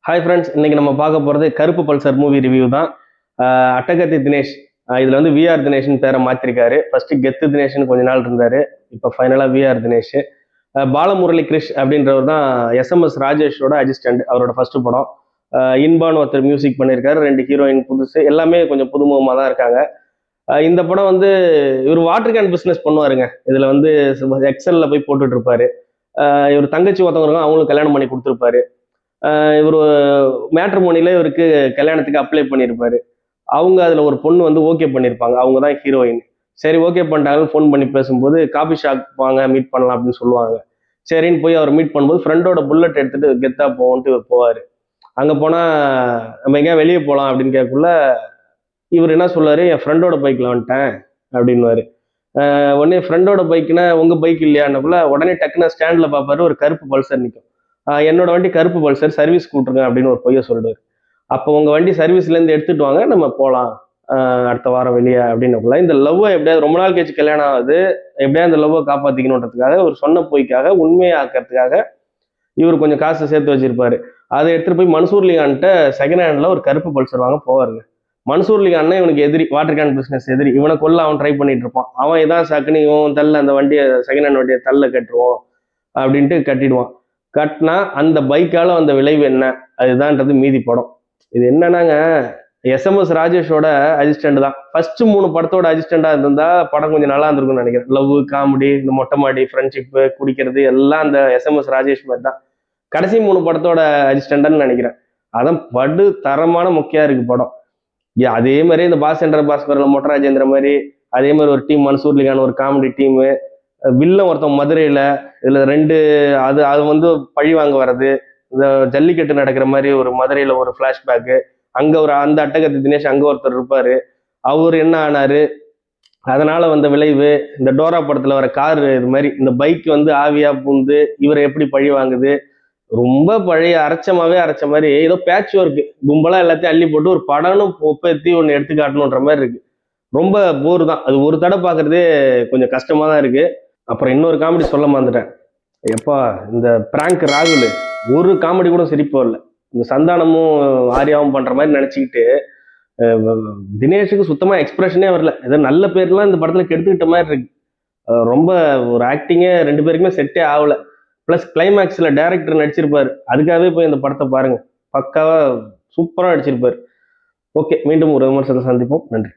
Hi friends, இன்னைக்கு நம்ம பார்க்க போகிறது கருப்பு பல்சர் மூவி ரிவ்யூ தான். அட்டகத்தி தினேஷ் இதில் வந்து விஆர் தினேஷ்னு பேரை மாற்றிருக்காரு. ஃபர்ஸ்ட் கெத்து தினேஷ்னு கொஞ்ச நாள் இருந்தார். இப்போ ஃபைனலாக விஆர் தினேஷ். பாலமுரளி கிருஷ் அப்படின்றவர் தான் எஸ்எம்எஸ் ராஜேஷோட அசிஸ்டன்ட். அவரோட ஃபர்ஸ்ட் படம். இன்பான்னு ஒருத்தர் மியூசிக் பண்ணியிருக்காரு. 2 ஹீரோயின் புதுசு, எல்லாமே கொஞ்சம் புதுமுகமாக தான் இருக்காங்க. இந்த படம் வந்து இவர் வாட்டர் கேன் பிஸ்னஸ் பண்ணுவாருங்க. இதில் வந்து எக்ஸல்ல போய் போட்டுட்டு இருப்பாரு. இவர் தங்கச்சி ஒருத்தவங்க அவங்களுக்கு கல்யாணம் பண்ணி கொடுத்துருப்பாரு. இவர் மேட்ரிமோனியில இவருக்கு கல்யாணத்துக்கு அப்ளை பண்ணியிருப்பாரு. அவங்க அதில் ஒரு பொண்ணு வந்து ஓகே பண்ணியிருப்பாங்க. அவங்க தான் ஹீரோயின். சரி, ஓகே பண்ணிட்டாங்கன்னு ஃபோன் பண்ணி பேசும்போது காபி ஷாப் வாங்க மீட் பண்ணலாம் அப்படின்னு சொல்லுவாங்க. சரின்னு போய் அவர் மீட் பண்ணும்போது ஃப்ரெண்டோட புல்லட் எடுத்துட்டு கெத்தா போவோன்ட்டு இவர் போவார். அங்கே போனால் நம்ம எங்கேயா வெளியே போகலாம் அப்படின்னு கேட்கக்குள்ள இவர் என்ன சொல்லுவார், என் ஃப்ரெண்டோட பைக்கில் வந்துட்டேன் அப்படின்வாரு. உடனே ஃப்ரெண்டோட பைக்குன்னா உங்கள் பைக் இல்லையான்னக்குள்ள உடனே டக்குன்னு ஸ்டாண்டில் பார்ப்பாரு, ஒரு கருப்பு பல்சர் நிற்கும். என்னோட வண்டி கருப்பு பல்சர், சர்வீஸ் கூட்டுருங்க அப்படின்னு ஒரு பொய்ய சொல்றாரு. அப்போ உங்க வண்டி சர்வீஸ்லேருந்து எடுத்துட்டு வாங்க, நம்ம போகலாம் அடுத்த வாரம் வெளியே அப்படின்னக்குள்ள இந்த லவ்வை எப்படியாவது ரொம்ப நாள் கழிச்சு கல்யாணம் ஆகுது, எப்படியாவது இந்த லவ்வை காப்பாற்றிக்கணுன்றதுக்காக ஒரு சொன்ன பொய்க்காக உண்மையாக்கிறதுக்காக இவர் கொஞ்சம் காசு சேர்த்து வச்சிருப்பாரு. அதை எடுத்துட்டு போய் மன்சூர்லிகான்ட்ட செகண்ட் ஹேண்ட்ல ஒரு கருப்பு பல்சர் வாங்க போவாருங்க. மன்சூர்லிகான் இவனுக்கு எதிரி, வாட்டர் கேன் பிசினஸ் எதிரி. இவனை கொல்ல அவன் ட்ரை பண்ணிட்டு இருப்பான். அவன் இதான் சாக்குன்னு இவன் தள்ள அந்த வண்டியை, செகண்ட் ஹேண்ட் வண்டியை தள்ள கட்டுருவோம் அப்படின்ட்டு கட்டிடுவான். கட்டினா அந்த பைக்கால வந்த விளைவு என்ன, அதுதான்ன்றது மீதி படம். இது என்னன்னாங்க, எஸ்எம்எஸ் ராஜேஷோட அசிஸ்டன்ட் தான். ஃபர்ஸ்ட் 3 படத்தோட அசிஸ்டண்டா இருந்தா படம் கொஞ்சம் நல்லா இருந்திருக்கும்னு நினைக்கிறேன். லவ், காமெடி, இந்த மொட்டை மாடி, ஃப்ரெண்ட்ஷிப், குடிக்கிறது எல்லாம் அந்த எஸ்எம்எஸ் ராஜேஷ் மாதிரி தான். கடைசி 3 படத்தோட அசிஸ்டண்டான்னு நினைக்கிறேன். அதான் படு தரமான முக்கியம் இருக்கு படம். அதே மாதிரி இந்த பாஸ்கர் பாஸ்கர்ல மொட்டை ராஜேந்திர மாதிரி அதே மாதிரி ஒரு டீம், மன்சூர்லிகான் ஒரு காமெடி டீமு, வில்லம் ஒருத்தன் மதுரையில, இதுல 2 அது அது வந்து பழி வாங்க வர்றது, இந்த ஜல்லிக்கட்டு நடக்கிற மாதிரி ஒரு மதுரையில ஒரு பிளாஷ்பேக்கு. அங்க ஒரு அந்த அட்டகத்தி தினேஷ் அங்க ஒருத்தர் இருப்பாரு. அவர் என்ன ஆனாரு, அதனால வந்த விளைவு, இந்த டோரா படத்துல வர கார் இது மாதிரி இந்த பைக் வந்து ஆவியா பூந்து இவரை எப்படி பழி வாங்குது. ரொம்ப பழைய அரைச்சமாவே அரைச்ச மாதிரி ஏதோ பேட்ச் ஒர்க் கும்பலா எல்லாத்தையும் அள்ளி போட்டு ஒரு படம்னு ஒப்பேத்தி ஒன்று எடுத்து காட்டணுன்ற மாதிரி இருக்கு. ரொம்ப போர் தான். அது ஒரு தடவை பார்க்கறதே கொஞ்சம் கஷ்டமா தான் இருக்கு. அப்புறம் இன்னொரு காமெடி சொல்ல மறந்துட்டேன். எப்பா, இந்த பிராங்க் ராகுல் ஒரு காமெடி கூட சிரிப்பு வரல. இந்த சந்தானமும் ஆர்யாவும் பண்ற மாதிரி நினைச்சுக்கிட்டு தினேஷுக்கு சுத்தமா எக்ஸ்பிரஷனே வரல. ஏதோ நல்ல பேர்லாம் இந்த படத்துல கெடுத்துக்கிட்ட மாதிரி இருக்கு. ரொம்ப ஒரு ஆக்டிங்கே 2 பேருக்குமே செட்டே ஆகல. பிளஸ் கிளைமேக்ஸ்ல டைரக்டர் நடிச்சிருப்பாரு. அதுக்காகவே போய் இந்த படத்தை பாருங்க. பக்காவா சூப்பரா நடிச்சிருப்பாரு. ஓகே, மீண்டும் ஒரு விமர்சனத்தை சந்திப்போம். நன்றி.